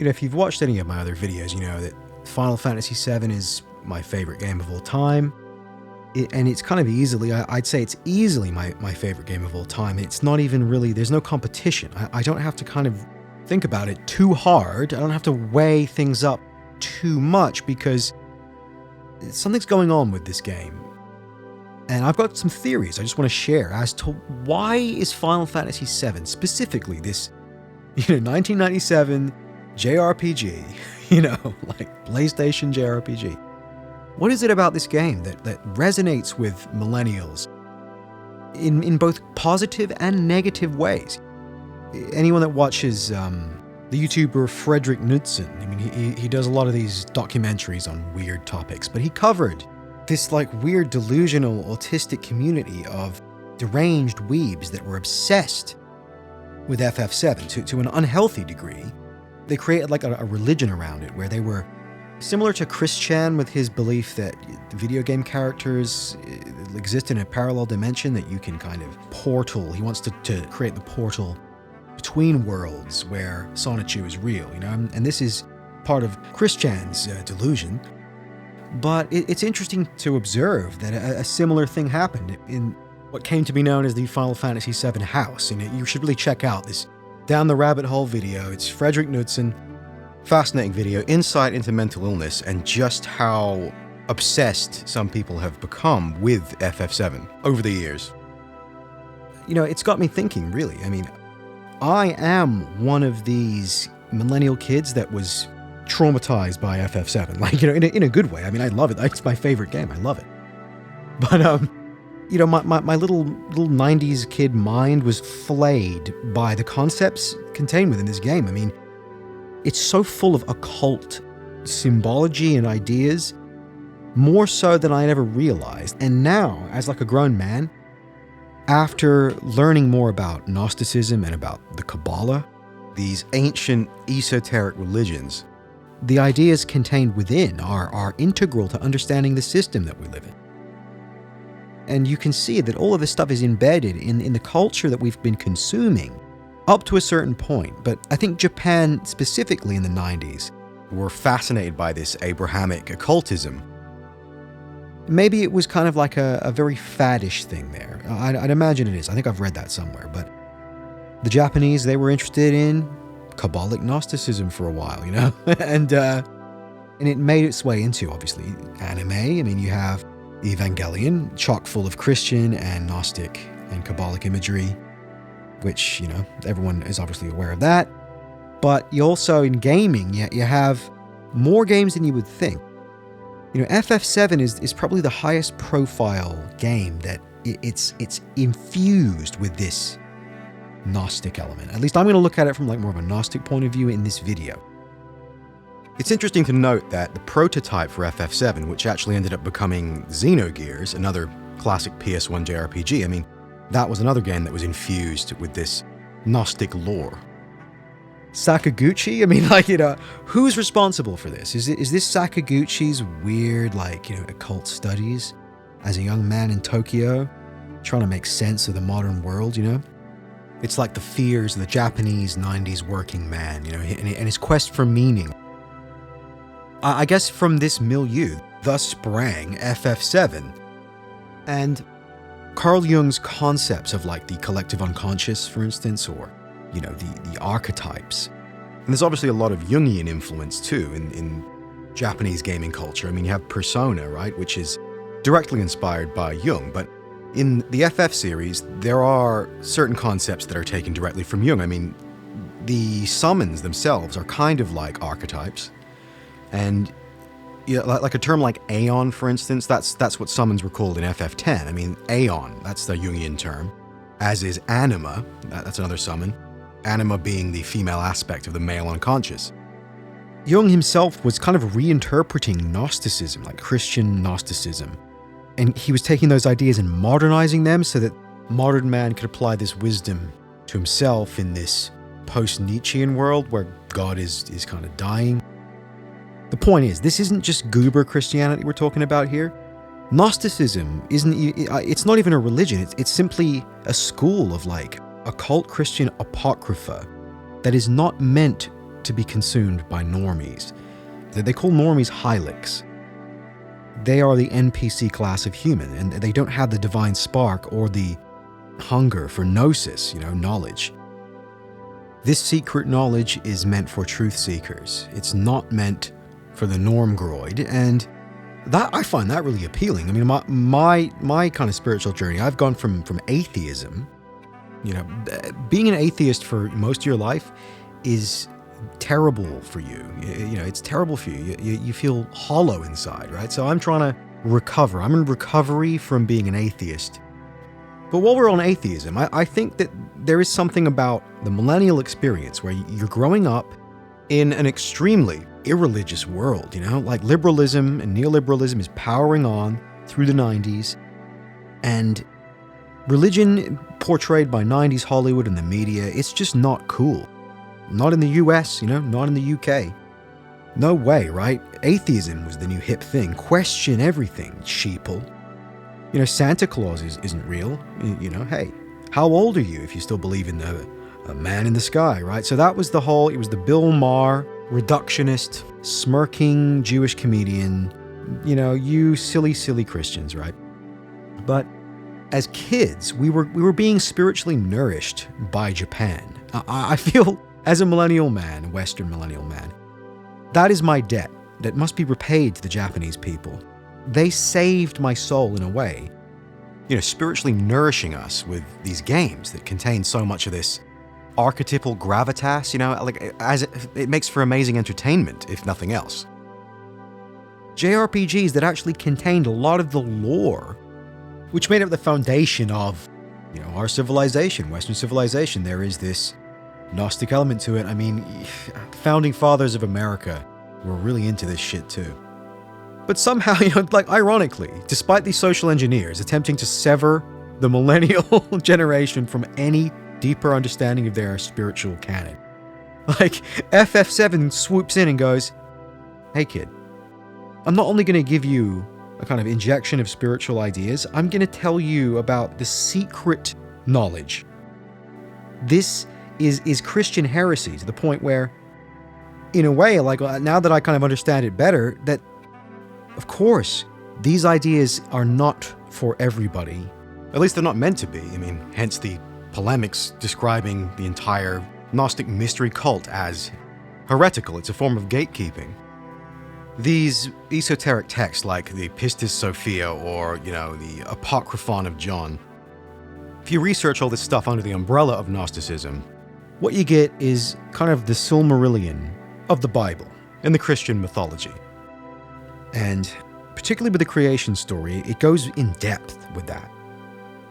If you've watched any of my other videos, you know that Final Fantasy VII is my favorite game of all time. And it's kind of easily, I'd say it's easily my favorite game of all time. It's not even really, there's no competition. I don't have to kind of think about it too hard. I don't have to weigh things up too much because something's going on with this game. And I've got some theories I just want to share as to why is Final Fantasy VII, specifically this, 1997 JRPG, like PlayStation JRPG. What is it about this game that resonates with millennials in both positive and negative ways? Anyone that watches the YouTuber Frederick Knudsen, he does a lot of these documentaries on weird topics, but he covered this like weird delusional autistic community of deranged weebs that were obsessed with FF7 to an unhealthy degree. They created like a religion around it where they were similar to Christian with his belief that video game characters exist in a parallel dimension that you can kind of portal. He wants to create the portal between worlds where Sonichu is real, and this is part of Christian's delusion. But it's interesting to observe that a similar thing happened in what came to be known as the Final Fantasy VII house. And you should really check out this Down the Rabbit Hole video. It's Frederick Knudsen. Fascinating video, insight into mental illness and just how obsessed some people have become with FF7 over the years. It's got me thinking, really. I am one of these millennial kids that was traumatized by FF7, like, in a good way. I love it. It's my favorite game. I love it. But, my little 90s kid mind was flayed by the concepts contained within this game. It's so full of occult symbology and ideas, more so than I ever realized. And now, as like a grown man, after learning more about Gnosticism and about the Kabbalah, these ancient esoteric religions, the ideas contained within are integral to understanding the system that we live in. And you can see that all of this stuff is embedded in the culture that we've been consuming up to a certain point. But I think Japan, specifically in the 90s, were fascinated by this Abrahamic occultism. Maybe it was kind of like a very faddish thing there. I'd imagine it is. I think I've read that somewhere. But the Japanese, they were interested in Kabbalic Gnosticism for a while, and it made its way into, obviously, anime. You have Evangelion, chock full of Christian and Gnostic and Kabbalic imagery, which, everyone is obviously aware of that. But you also, in gaming, you have more games than you would think. FF7 is probably the highest profile game that it's infused with this Gnostic element. At least I'm going to look at it from more of a Gnostic point of view in this video. It's interesting to note that the prototype for FF7, which actually ended up becoming Xenogears, another classic PS1 JRPG, that was another game that was infused with this Gnostic lore. Sakaguchi? Who's responsible for this? Is this Sakaguchi's weird, occult studies as a young man in Tokyo, trying to make sense of the modern world, It's like the fears of the Japanese 90s working man, and his quest for meaning. I guess from this milieu, thus sprang FF7. And Carl Jung's concepts of the collective unconscious, for instance, or, the archetypes. And there's obviously a lot of Jungian influence too in Japanese gaming culture. You have Persona, right, which is directly inspired by Jung, but in the FF series, there are certain concepts that are taken directly from Jung. The summons themselves are kind of like archetypes. And like a term like Aeon, for instance, that's what summons were called in FF10. Aeon, that's the Jungian term, as is anima, that's another summon. Anima being the female aspect of the male unconscious. Jung himself was kind of reinterpreting Gnosticism, like Christian Gnosticism. And he was taking those ideas and modernizing them so that modern man could apply this wisdom to himself in this post-Nietzschean world where God is kind of dying. The point is, this isn't just goober Christianity we're talking about here. Gnosticism it's not even a religion, it's simply a school of occult Christian apocrypha that is not meant to be consumed by normies. They call normies Hylics. They are the NPC class of human, and they don't have the divine spark or the hunger for Gnosis, knowledge. This secret knowledge is meant for truth seekers. It's not meant for the normgroid, and that I find that really appealing. I mean, my kind of spiritual journey, I've gone from atheism. Being an atheist for most of your life is terrible for you. It's terrible for you. You feel hollow inside, right? So I'm trying to recover. I'm in recovery from being an atheist. But while we're on atheism, I think that there is something about the millennial experience where you're growing up in an extremely irreligious world, like liberalism and neoliberalism is powering on through the 90s, and religion portrayed by 90s Hollywood and the media, it's just not cool. Not in the US, not in the UK. No way, right? Atheism was the new hip thing. Question everything, sheeple. Santa Claus isn't real. Hey, how old are you if you still believe in a man in the sky, right? So that was it was the Bill Maher, reductionist, smirking Jewish comedian, you silly, silly Christians, right? But as kids, we were being spiritually nourished by Japan. I feel, as a millennial man, a Western millennial man, that is my debt that must be repaid to the Japanese people. They saved my soul in a way, spiritually nourishing us with these games that contain so much of this archetypal gravitas, as it makes for amazing entertainment, if nothing else. JRPGs that actually contained a lot of the lore, which made up the foundation of, our civilization, Western civilization. There is this Gnostic element to it. I mean, founding fathers of America were really into this shit too. But somehow, ironically, despite these social engineers attempting to sever the millennial generation from any deeper understanding of their spiritual canon, FF7 swoops in and goes, hey kid, I'm not only going to give you a kind of injection of spiritual ideas, I'm going to tell you about the secret knowledge. This is Christian heresy to the point where, in a way, now that I kind of understand it better, that of course, these ideas are not for everybody. At least they're not meant to be. I mean, hence the polemics describing the entire Gnostic mystery cult as heretical. It's a form of gatekeeping. These esoteric texts like the Pistis Sophia or, the Apocryphon of John, if you research all this stuff under the umbrella of Gnosticism, what you get is kind of the Silmarillion of the Bible and the Christian mythology. And particularly with the creation story, it goes in depth with that.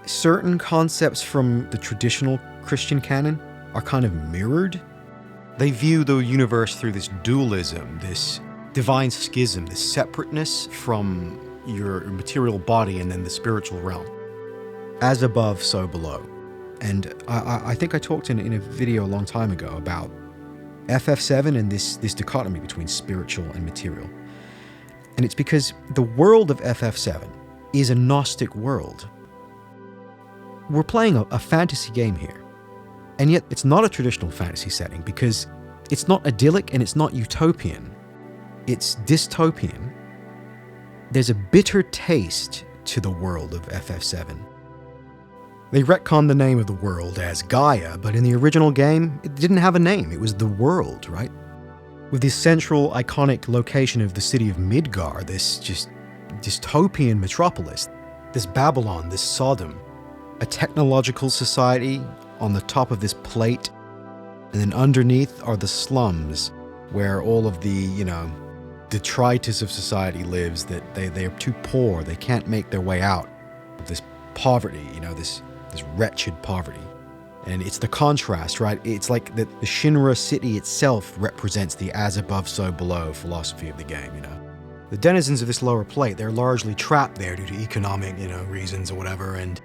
Certain concepts from the traditional Christian canon are kind of mirrored. They view the universe through this dualism, this divine schism, this separateness from your material body and then the spiritual realm. As above, so below. And I think I talked in a video a long time ago about FF7 and this dichotomy between spiritual and material. And it's because the world of FF7 is a Gnostic world. We're playing a fantasy game here. And yet it's not a traditional fantasy setting because it's not idyllic and it's not utopian. It's dystopian. There's a bitter taste to the world of FF7. They retconned the name of the world as Gaia, but in the original game, it didn't have a name. It was the world, right? With this central, iconic location of the city of Midgar, this just dystopian metropolis, this Babylon, this Sodom, a technological society on the top of this plate, and then underneath are the slums, where all of the, detritus of society lives, that they are too poor, they can't make their way out of this poverty, this wretched poverty. And it's the contrast, right? It's like the Shinra city itself represents the as above, so below philosophy of the game, The denizens of this lower plate, they're largely trapped there due to economic, reasons or whatever. And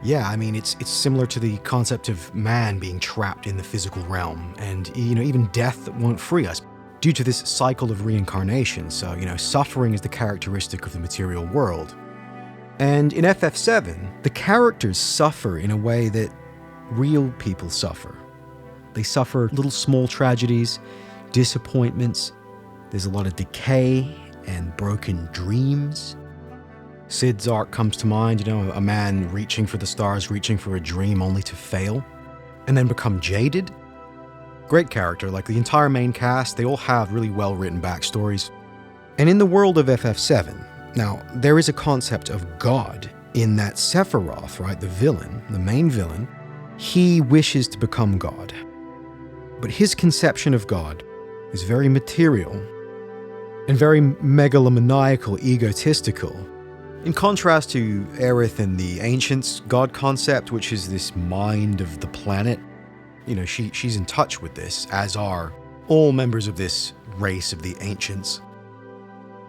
yeah, I mean, it's similar to the concept of man being trapped in the physical realm. And, even death won't free us due to this cycle of reincarnation. So, suffering is the characteristic of the material world. And in FF7, the characters suffer in a way that real people suffer. They suffer little small tragedies, disappointments. There's a lot of decay and broken dreams. Cid's arc comes to mind, a man reaching for the stars, reaching for a dream only to fail, and then become jaded. Great character, like the entire main cast, they all have really well-written backstories. And in the world of FF7, now, there is a concept of God in that Sephiroth, right, the villain, the main villain, he wishes to become God. But his conception of God is very material and very megalomaniacal, egotistical. In contrast to Aerith and the Ancients' God concept, which is this mind of the planet, she's in touch with this, as are all members of this race of the Ancients.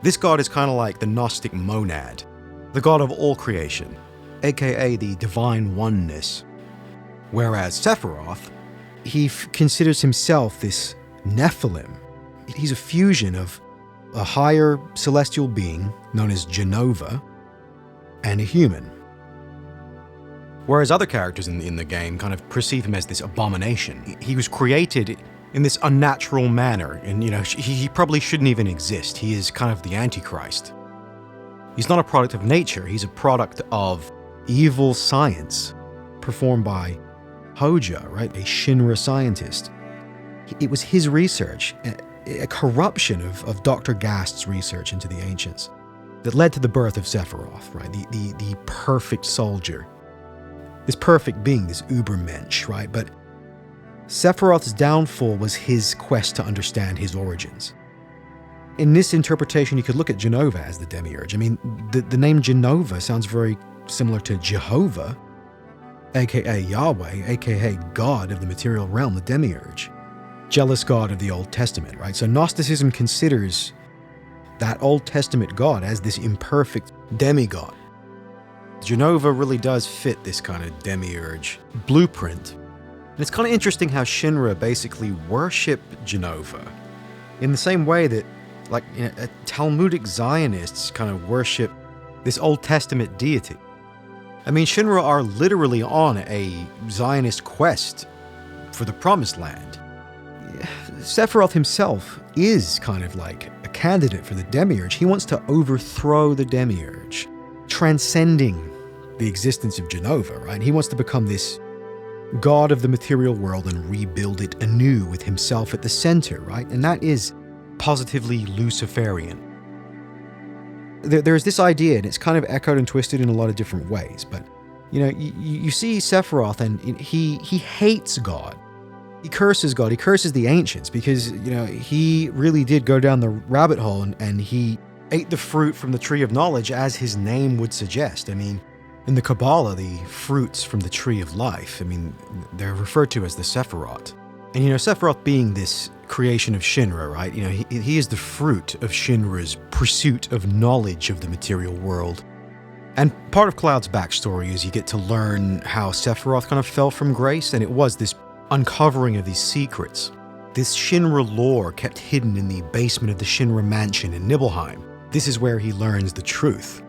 This God is kind of like the Gnostic monad, the God of all creation, aka the divine oneness. Whereas Sephiroth, he considers himself this Nephilim. He's a fusion of a higher celestial being known as Genova and a human. Whereas other characters in the game kind of perceive him as this abomination. He was created in this unnatural manner, and he probably shouldn't even exist. He is kind of the Antichrist. He's not a product of nature, he's a product of evil science performed by Hoja, right? A Shinra scientist. It was his research, a corruption of Dr. Gast's research into the Ancients, that led to the birth of Sephiroth, right? The perfect soldier. This perfect being, this Ubermensch, right? But Sephiroth's downfall was his quest to understand his origins. In this interpretation, you could look at Genova as the demiurge. I mean, the name Genova sounds very similar to Jehovah, aka Yahweh, aka God of the material realm, the demiurge. Jealous God of the Old Testament, right? So Gnosticism considers that Old Testament God as this imperfect demigod. Genova really does fit this kind of demiurge blueprint. And it's kind of interesting how Shinra basically worship Genova in the same way that Talmudic Zionists kind of worship this Old Testament deity. I mean, Shinra are literally on a Zionist quest for the Promised Land. Sephiroth himself is kind of like a candidate for the demiurge. He wants to overthrow the demiurge, transcending the existence of Genova, right? He wants to become this god of the material world and rebuild it anew with himself at the center, right? And that is positively Luciferian. There's this idea, and it's kind of echoed and twisted in a lot of different ways, but you see Sephiroth, and he hates God. He curses God. He curses the Ancients because, he really did go down the rabbit hole and he ate the fruit from the tree of knowledge as his name would suggest. I mean, in the Kabbalah, the fruits from the tree of life, they're referred to as the Sephiroth. And, Sephiroth being this creation of Shinra, right? He is the fruit of Shinra's pursuit of knowledge of the material world. And part of Cloud's backstory is you get to learn how Sephiroth kind of fell from grace, and it was this uncovering of these secrets. This Shinra lore kept hidden in the basement of the Shinra mansion in Nibelheim. This is where he learns the truth.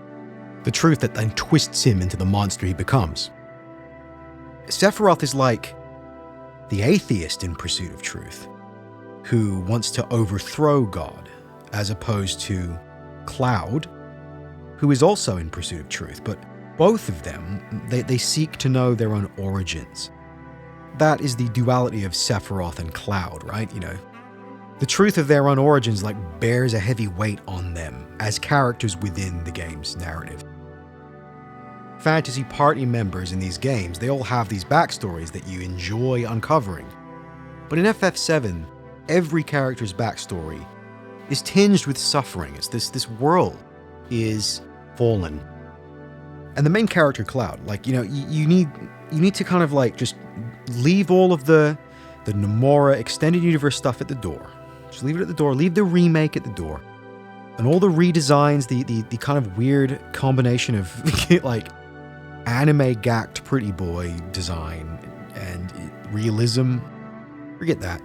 The truth that then twists him into the monster he becomes. Sephiroth is like the atheist in pursuit of truth, who wants to overthrow God, as opposed to Cloud, who is also in pursuit of truth, but both of them, they seek to know their own origins. That is the duality of Sephiroth and Cloud, right? The truth of their own origins bears a heavy weight on them as characters within the game's narrative. Fantasy party members in these games, they all have these backstories that you enjoy uncovering. But in FF7, every character's backstory is tinged with suffering. It's this world is fallen. And the main character, Cloud, you need to kind of just leave all of the Nomura extended universe stuff at the door. Just leave it at the door, leave the remake at the door. And all the redesigns, the kind of weird combination of anime gacked pretty boy design and realism, forget that.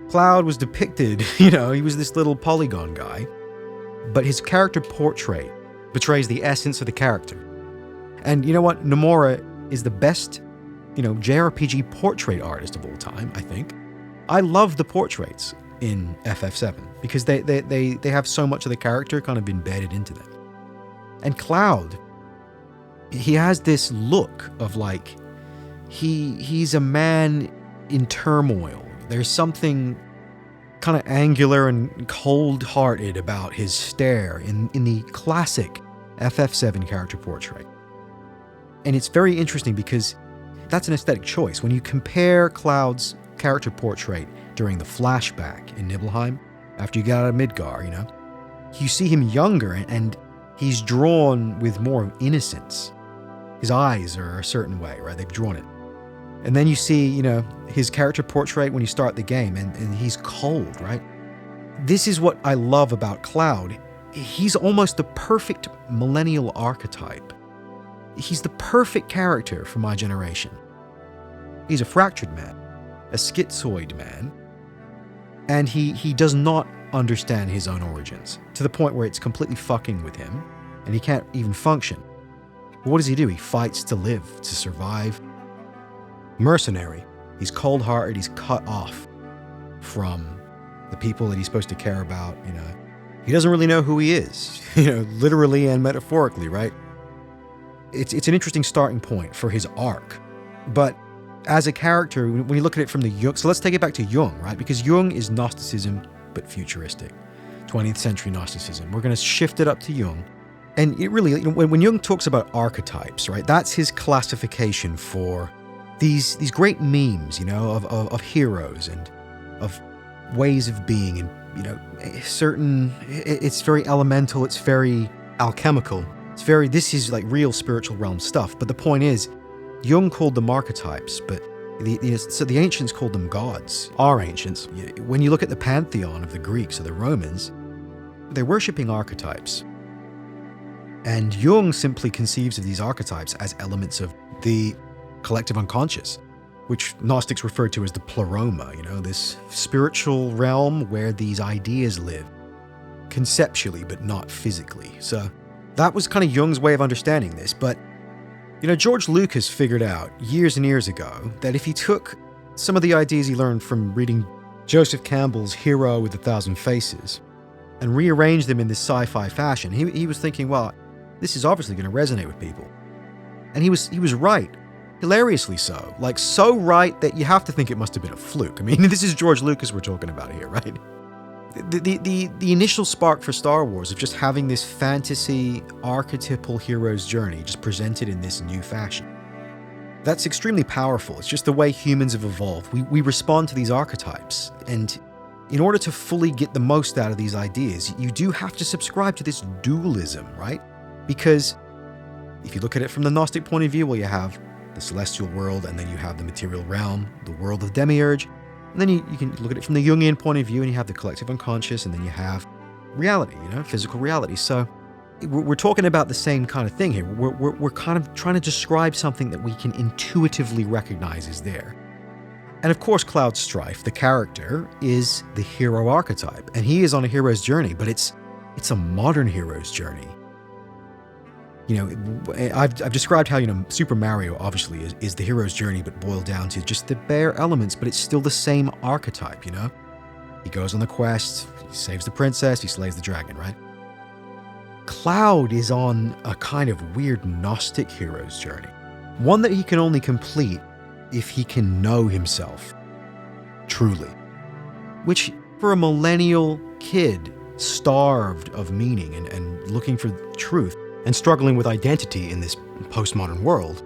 Cloud was depicted, he was this little polygon guy, but his character portrait betrays the essence of the character. And you know what? Nomura is the best, JRPG portrait artist of all time, I think. I love the portraits in FF7 because they have so much of the character kind of embedded into them. And Cloud, he has this look of like he's a man in turmoil. There's something kind of angular and cold-hearted about his stare in the classic FF7 character portrait. And it's very interesting because that's an aesthetic choice. When you compare Cloud's character portrait during the flashback in Nibelheim, after you get out of Midgar, you see him younger and he's drawn with more innocence. His eyes are a certain way, right? They've drawn it. And then you see, his character portrait when you start the game and he's cold, right? This is what I love about Cloud. He's almost the perfect millennial archetype. He's the perfect character for my generation. He's a fractured man, a schizoid man, and he does not understand his own origins, to the point where it's completely fucking with him, and he can't even function. But what does he do? He fights to live, to survive. Mercenary. He's cold-hearted, he's cut off from the people that he's supposed to care about, He doesn't really know who he is, literally and metaphorically, right? It's an interesting starting point for his arc. But as a character, when you look at it from the Jung, so let's take it back to Jung, right? Because Jung is Gnosticism, but futuristic. 20th century Gnosticism. We're going to shift it up to Jung. And it really, when Jung talks about archetypes, right? That's his classification for these great memes, of heroes and of ways of being and, it's very elemental, it's very alchemical. This is like real spiritual realm stuff. But the point is, Jung called them archetypes, but so the ancients called them gods. Our ancients, when you look at the pantheon of the Greeks or the Romans, they're worshipping archetypes. And Jung simply conceives of these archetypes as elements of the collective unconscious, which Gnostics refer to as the pleroma, this spiritual realm where these ideas live, conceptually but not physically. So that was kind of Jung's way of understanding this. But, George Lucas figured out years and years ago that if he took some of the ideas he learned from reading Joseph Campbell's Hero with a Thousand Faces and rearranged them in this sci-fi fashion, he was thinking, well, this is obviously going to resonate with people. And he was right. Hilariously so. Like, so right that you have to think it must have been a fluke. I mean, this is George Lucas we're talking about here, right? The initial spark for Star Wars of just having this fantasy archetypal hero's journey just presented in this new fashion. That's extremely powerful. It's just the way humans have evolved. We respond to these archetypes. And in order to fully get the most out of these ideas, you do have to subscribe to this dualism, right? Because if you look at it from the Gnostic point of view, well, you have the celestial world, and then you have the material realm, the world of demiurge, and then you can look at it from the Jungian point of view, and you have the collective unconscious, and then you have reality, physical reality. So we're talking about the same kind of thing here. We're kind of trying to describe something that we can intuitively recognize is there. And of course, Cloud Strife, the character, is the hero archetype, and he is on a hero's journey, but it's a modern hero's journey. I've described how, Super Mario obviously is the hero's journey, but boiled down to just the bare elements, but it's still the same archetype, He goes on the quest, he saves the princess, he slays the dragon, right? Cloud is on a kind of weird Gnostic hero's journey. One that he can only complete if he can know himself. Truly. Which, for a millennial kid, starved of meaning and looking for truth, and struggling with identity in this postmodern world,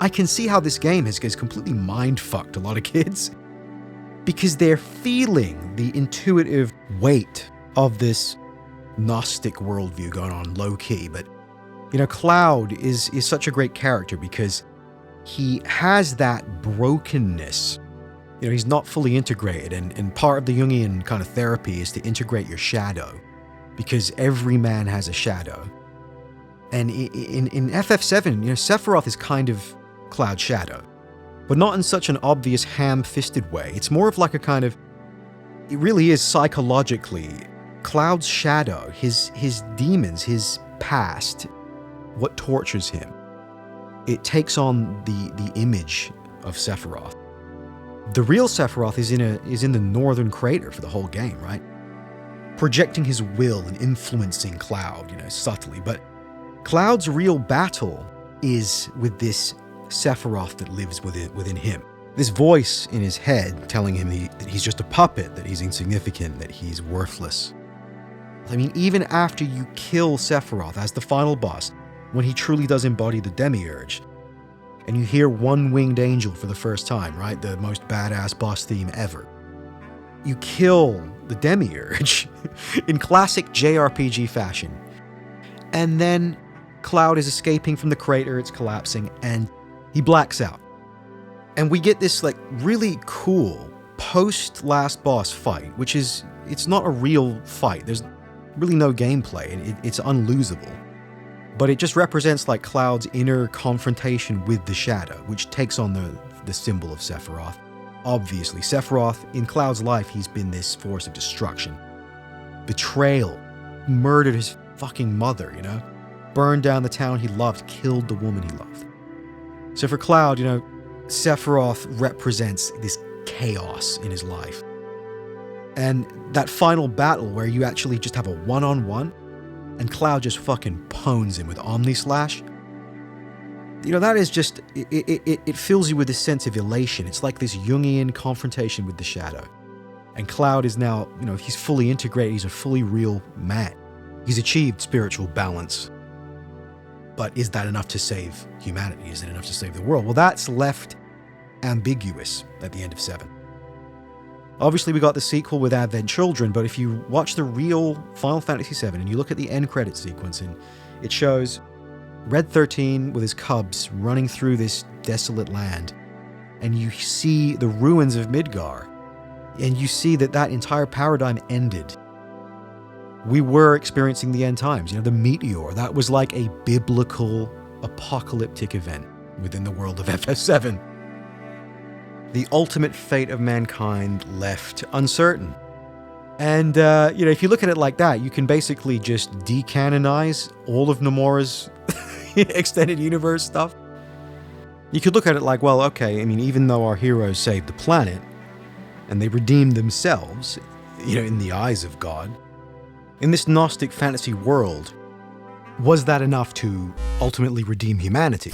I can see how this game has completely mind-fucked a lot of kids. Because they're feeling the intuitive weight of this Gnostic worldview going on low-key. But, Cloud is such a great character because he has that brokenness. He's not fully integrated, and part of the Jungian kind of therapy is to integrate your shadow. Because every man has a shadow. And in FF7, Sephiroth is kind of Cloud's shadow, but not in such an obvious ham-fisted way. It's more of like a kind of, it really is psychologically, Cloud's shadow, his demons, his past, what tortures him. It takes on the image of Sephiroth. The real Sephiroth is in the northern crater for the whole game, right? Projecting his will and influencing Cloud, subtly. But Cloud's real battle is with this Sephiroth that lives within him. This voice in his head telling him that he's just a puppet, that he's insignificant, that he's worthless. I mean, even after you kill Sephiroth as the final boss, when he truly does embody the demiurge, and you hear One-Winged Angel for the first time, right? The most badass boss theme ever. You kill the demiurge in classic JRPG fashion. And then Cloud is escaping from the crater, it's collapsing, and he blacks out. And we get this really cool post-last boss fight, which it's not a real fight. There's really no gameplay. It's unlosable. But it just represents Cloud's inner confrontation with the shadow, which takes on the symbol of Sephiroth. Obviously, Sephiroth, in Cloud's life, he's been this force of destruction. Betrayal. Murdered his fucking mother, Burned down the town he loved, killed the woman he loved. So for Cloud, Sephiroth represents this chaos in his life. And that final battle where you actually just have a one-on-one, and Cloud just fucking pones him with Omni Slash. That is just, it fills you with this sense of elation. It's like this Jungian confrontation with the shadow. And Cloud is now, he's fully integrated, he's a fully real man. He's achieved spiritual balance. But is that enough to save humanity? Is it enough to save the world? Well, that's left ambiguous at the end of 7. Obviously, we got the sequel with Advent Children, but if you watch the real Final Fantasy VII and you look at the end credit sequence, and it shows Red 13 with his cubs running through this desolate land, and you see the ruins of Midgar, and you see that entire paradigm ended. We were experiencing the end times. The meteor, that was like a biblical apocalyptic event within the world of FF7. The ultimate fate of mankind left uncertain. And, if you look at it like that, you can basically just decanonize all of Nomura's extended universe stuff. You could look at it like, well, okay, even though our heroes saved the planet, and they redeemed themselves, in the eyes of God, in this Gnostic fantasy world, was that enough to ultimately redeem humanity?